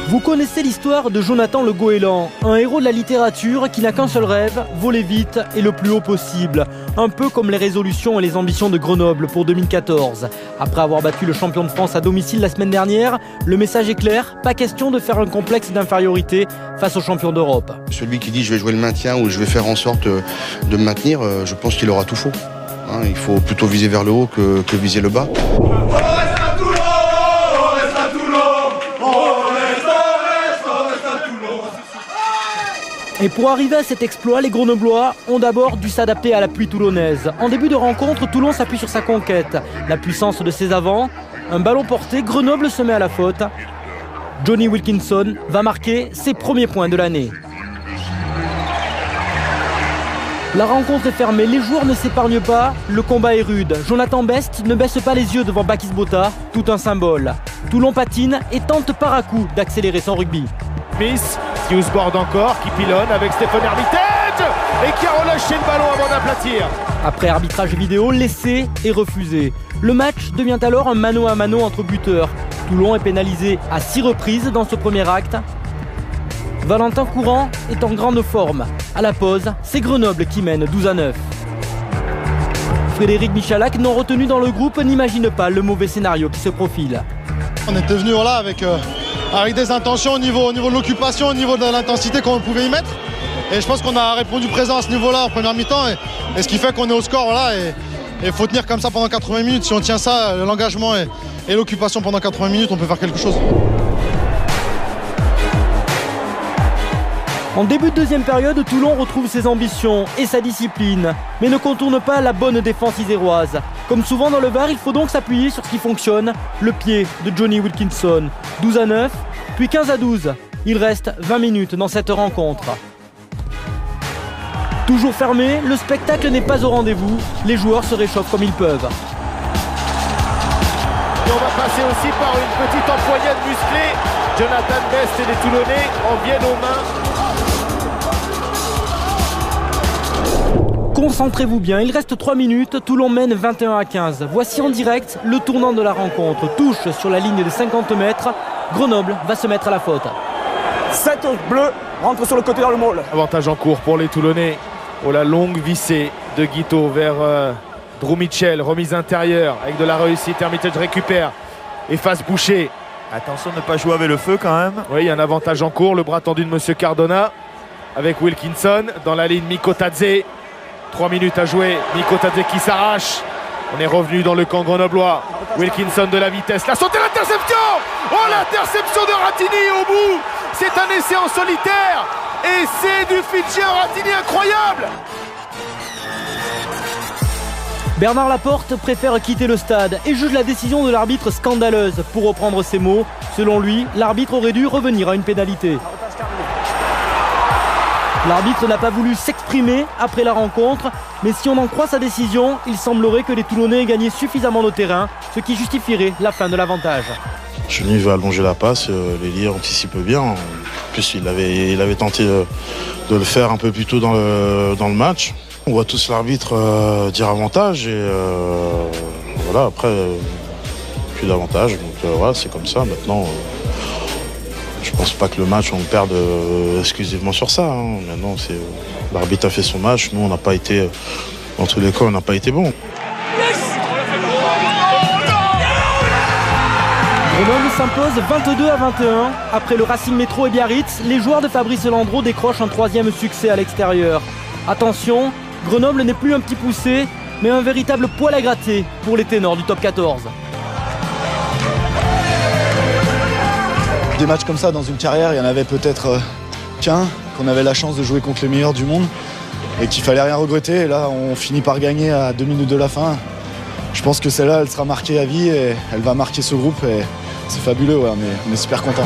Vous connaissez l'histoire de Jonathan Le Goéland, un héros de la littérature qui n'a qu'un seul rêve, voler vite et le plus haut possible. Un peu comme les résolutions et les ambitions de Grenoble pour 2014. Après avoir battu le champion de France à domicile la semaine dernière, le message est clair, pas question de faire un complexe d'infériorité face aux champions d'Europe. Celui qui dit je vais jouer le maintien ou je vais faire en sorte de me maintenir, je pense qu'il aura tout faux. Il faut plutôt viser vers le haut que viser le bas. Et pour arriver à cet exploit, les Grenoblois ont d'abord dû s'adapter à la pluie toulonnaise. En début de rencontre, Toulon s'appuie sur sa conquête. La puissance de ses avants, un ballon porté, Grenoble se met à la faute. Johnny Wilkinson va marquer ses premiers points de l'année. La rencontre est fermée, les joueurs ne s'épargnent pas, le combat est rude. Jonathan Best ne baisse pas les yeux devant Bakis Bota, tout un symbole. Toulon patine et tente par à coup d'accélérer son rugby. Smith qui ousborde encore, qui pilonne avec Stéphane Hermitage et qui a relâché le ballon avant d'aplatir. Après arbitrage vidéo, laissé et refusé. Le match devient alors un mano à mano entre buteurs. Toulon est pénalisé à 6 reprises dans ce premier acte. Valentin Courant est en grande forme. À la pause, c'est Grenoble qui mène 12-9. Frédéric Michalak, non retenu dans le groupe, n'imagine pas le mauvais scénario qui se profile. On était venu avec des intentions au niveau de l'occupation, au niveau de l'intensité qu'on pouvait y mettre. Et je pense qu'on a répondu présent à ce niveau-là en première mi-temps. Et ce qui fait qu'on est au score. Et il faut tenir comme ça pendant 80 minutes. Si on tient ça, l'engagement et l'occupation pendant 80 minutes, on peut faire quelque chose. En début de deuxième période, Toulon retrouve ses ambitions et sa discipline, mais ne contourne pas la bonne défense iséroise. Comme souvent dans le VAR, il faut donc s'appuyer sur ce qui fonctionne, le pied de Johnny Wilkinson. 12-9, puis 15-12. Il reste 20 minutes dans cette rencontre. Toujours fermé, le spectacle n'est pas au rendez-vous. Les joueurs se réchauffent comme ils peuvent. Et on va passer aussi par une petite empoignade musclée. Jonathan Best et les Toulonnais en viennent aux mains. Concentrez-vous bien, il reste 3 minutes, Toulon mène 21-15. Voici en direct le tournant de la rencontre. Touche sur la ligne des 50 mètres, Grenoble va se mettre à la faute. 7 bleus rentre sur le côté dans le maul. Avantage en cours pour les Toulonnais. Oh, la longue vissée de Guito vers Drew Mitchell, remise intérieure avec de la réussite. Hermitage récupère et face Boucher. Attention de ne pas jouer avec le feu quand même. Oui, il y a un avantage en cours, le bras tendu de Monsieur Cardona avec Wilkinson dans la ligne Mikotadze. 3 minutes à jouer, Mikotadze qui s'arrache. On est revenu dans le camp grenoblois. Wilkinson de la vitesse, la saute et l'interception. Oh, l'interception de Ratini au bout. C'est un essai en solitaire. Et c'est du Fidjien Ratini incroyable. Bernard Laporte préfère quitter le stade et juge la décision de l'arbitre scandaleuse. Pour reprendre ses mots, selon lui, l'arbitre aurait dû revenir à une pénalité. L'arbitre n'a pas voulu s'exprimer après la rencontre, mais si on en croit sa décision, il semblerait que les Toulonnais aient gagné suffisamment de terrain, ce qui justifierait la fin de l'avantage. Chenille veut allonger la passe, Lélier anticipe bien. En plus, il avait tenté de le faire un peu plus tôt dans le match. On voit tous l'arbitre dire avantage et voilà, après, plus d'avantage. Donc voilà, c'est comme ça. Maintenant, je pense pas que le match, on le perde exclusivement sur ça. Maintenant, l'arbitre a fait son match. Nous, on n'a pas été, dans tous les cas, on n'a pas été bon. Grenoble s'impose 22-21. Après le Racing Métro et Biarritz, les joueurs de Fabrice Landreau décrochent un 3e succès à l'extérieur. Attention, Grenoble n'est plus un petit poussé, mais un véritable poil à gratter pour les ténors du top 14. Des matchs comme ça dans une carrière, il y en avait peut-être qu'un, qu'on avait la chance de jouer contre les meilleurs du monde et qu'il fallait rien regretter. Et là, on finit par gagner à 2 minutes de la fin. Je pense que celle-là, elle sera marquée à vie et elle va marquer ce groupe et c'est fabuleux, ouais, on est super contents.